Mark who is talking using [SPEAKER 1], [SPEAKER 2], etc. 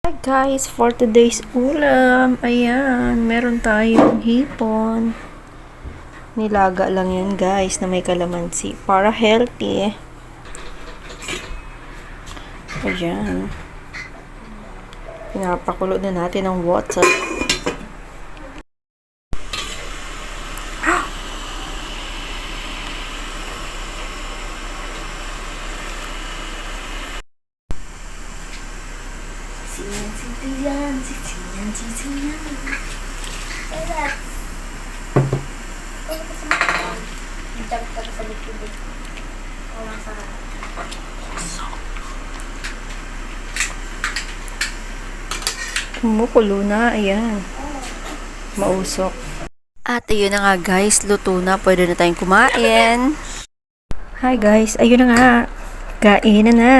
[SPEAKER 1] Hi guys, for today's ulam, ayan, meron tayong hipon. Nilaga lang yun guys na may kalamansi para healthy. Ayan. Pinapakulo na natin ng water. Kumukulo na, ayan. Mausok. At ayun na nga guys, luto na. Pwede na tayong kumain. Hi guys, ayun na nga. Kain na na.